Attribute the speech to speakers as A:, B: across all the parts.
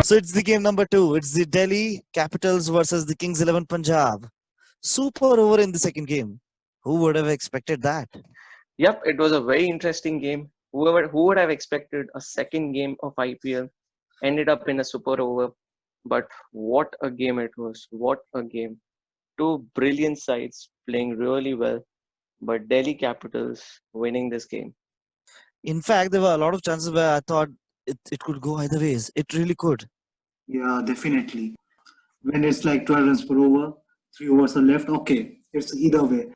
A: So it's the game number two. It's the Delhi Capitals versus the Kings 11 Punjab. Super over in the second game. Who would have expected that?
B: Yep, it was a very interesting game. Who would have expected a second game of IPL ended up in a super over? But what a game it was! What a game! Two brilliant sides playing really well, but Delhi Capitals winning this game.
A: In fact, there were a lot of chances where I thought it could go either ways. It really could.
C: Yeah, definitely. When it's like 12 runs per over, 3 overs are left, okay, it's either way.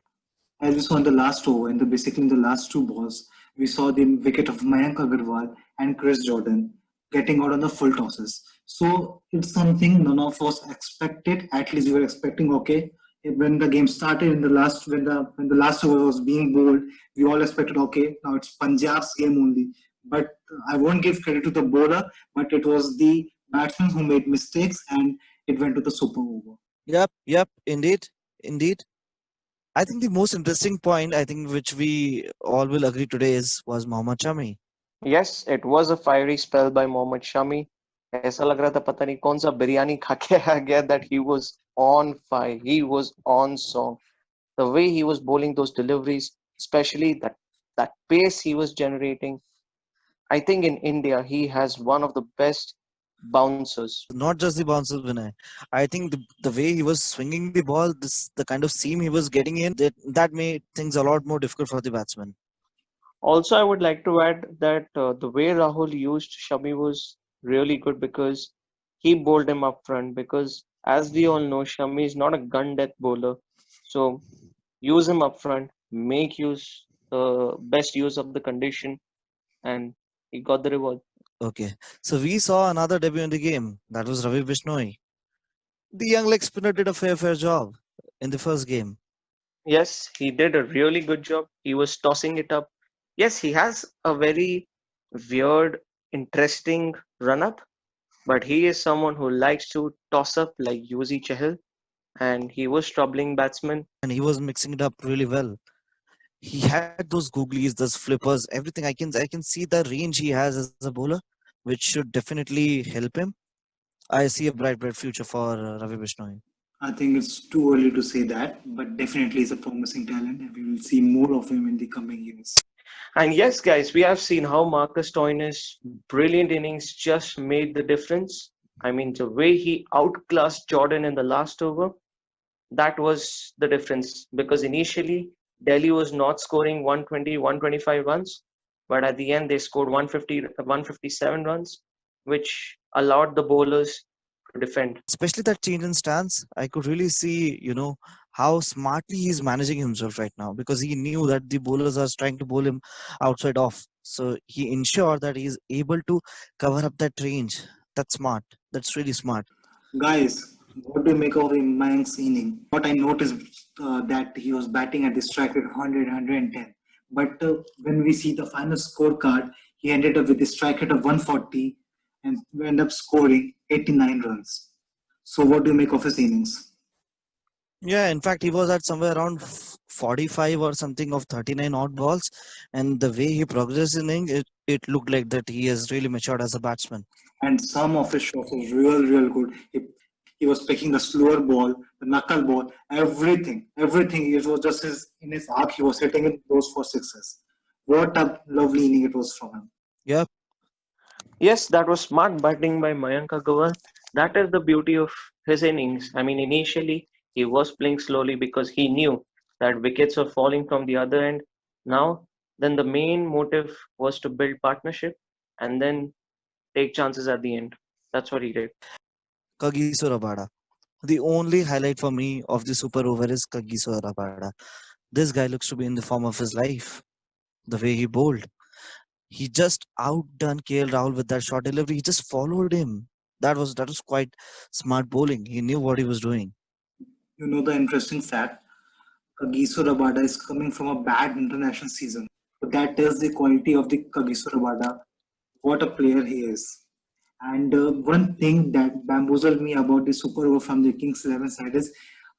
C: As we saw in the last over, basically in the last two balls, we saw the wicket of Mayank Agarwal and Chris Jordan getting out on the full tosses. So it's something none of us expected. At least we were expecting, okay, when the game started in the last when the last over was being bowled, we all expected, okay, now it's Punjab's game only. But I won't give credit to the bowler, but it was the batsman who made mistakes and it went to the super over.
A: Yep, indeed. I think the most interesting point, I think, which we all will agree today was Mohammad Shami.
B: Yes, it was a fiery spell by Mohammad Shami. ऐसा लग रहा था पता नहीं कौन सा बिरयानी खा के आ गया that he was on fire. He was on song. The way he was bowling those deliveries, especially that pace he was generating. I think in India he has one of the best bouncers.
A: Not just the bounces, Vinay. I think the way he was swinging the ball, the kind of seam he was getting in, that made things a lot more difficult for the batsman.
B: Also, I would like to add that the way Rahul used Shami was really good because he bowled him up front. Because as we all know, Shami is not a gun death bowler, so use him up front, make use best use of the condition, and he got the reward.
A: Okay, so we saw another debut in the game. That was Ravi Bishnoi. The young leg spinner did a fair job in the first game.
B: Yes, he did a really good job. He was tossing it up. Yes, he has a very weird, interesting run up, but he is someone who likes to toss up like Yuzi Chahal, and he was troubling batsmen.
A: And he was mixing it up really well. He had those googlies, those flippers, everything. I can see the range he has as a bowler, which should definitely help him. I see a bright future for Ravi Bishnoi.
C: I think it's too early to say that, but definitely he's a promising talent, and we will see more of him in the coming years.
B: And yes, guys, we have seen how Marcus Stoinis' brilliant innings just made the difference. I mean, the way he outclassed Jordan in the last over, that was the difference. Because initially, Delhi was not scoring 120, 125 runs, but at the end, they scored 150, 157 runs, which allowed the bowlers to defend.
A: Especially that change in stance, I could really see, how smartly he's managing himself right now because he knew that the bowlers are trying to bowl him outside off. So he ensured that he's able to cover up that range. That's smart. That's really smart.
C: Guys, what do you make of Mayank's inning? What I noticed that he was batting at the strike rate 100, but when we see the final scorecard, he ended up with a strike rate of 140 and we end up scoring 89 runs. So, what do you make of his innings?
A: Yeah, in fact, he was at somewhere around 45 or something of 39 odd balls. And the way he progressed in inning, it looked like that he has really matured as a batsman.
C: And some of his shots was real good. He was picking the slower ball, the knuckle ball, everything. It was just in his arc. He was hitting it those for sixes. What a lovely inning it was from him.
A: Yeah,
B: Yes, that was smart batting by Mayank Agarwal. That is the beauty of his innings. I mean, initially he was playing slowly because he knew that wickets were falling from the other end. Now, then the main motive was to build partnership and then take chances at the end. That's what he did.
A: Kagiso Rabada. The only highlight for me of the super over is Kagiso Rabada. This guy looks to be in the form of his life. The way he bowled. He just outdone KL Rahul with that short delivery. He just followed him. That was quite smart bowling. He knew what he was doing.
C: You know the interesting fact, Kagiso Rabada is coming from a bad international season. So that tells the quality of the Kagiso Rabada, what a player he is. And one thing that bamboozled me about the Super Over from the Kings 11 side is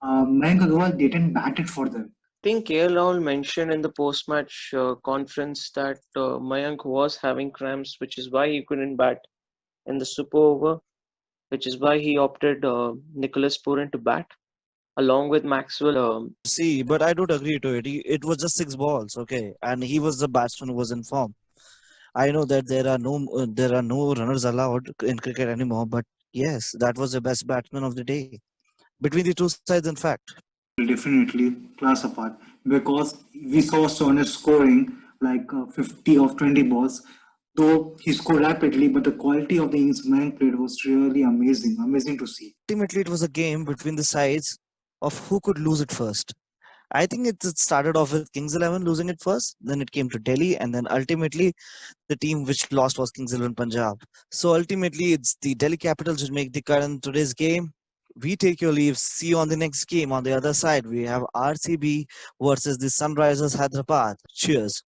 C: Mayank Agarwal didn't bat it for them.
B: I think KL Rahul mentioned in the post-match conference that Mayank was having cramps, which is why he couldn't bat in the super over. which is why he opted Nicholas Purin to bat along with Maxwell.
A: See, but I don't agree to it. It was just 6 balls, okay, and he was the batsman who was in form. I know that there are no runners allowed in cricket anymore, but yes, that was the best batsman of the day between the two sides. In fact,
C: Definitely class apart because we saw Stoner scoring like 50 of 20 balls. Though he scored rapidly, but the quality of the innings man played was really amazing. Amazing to see.
A: ultimately, it was a game between the sides of who could lose it first. I think it started off with Kings 11 losing it first, then it came to Delhi, and then ultimately the team which lost was Kings 11 Punjab. So ultimately, it's the Delhi Capitals which make the cut in today's game. We take your leave. See you on the next game. On the other side, we have RCB versus the Sunrisers Hyderabad. Cheers.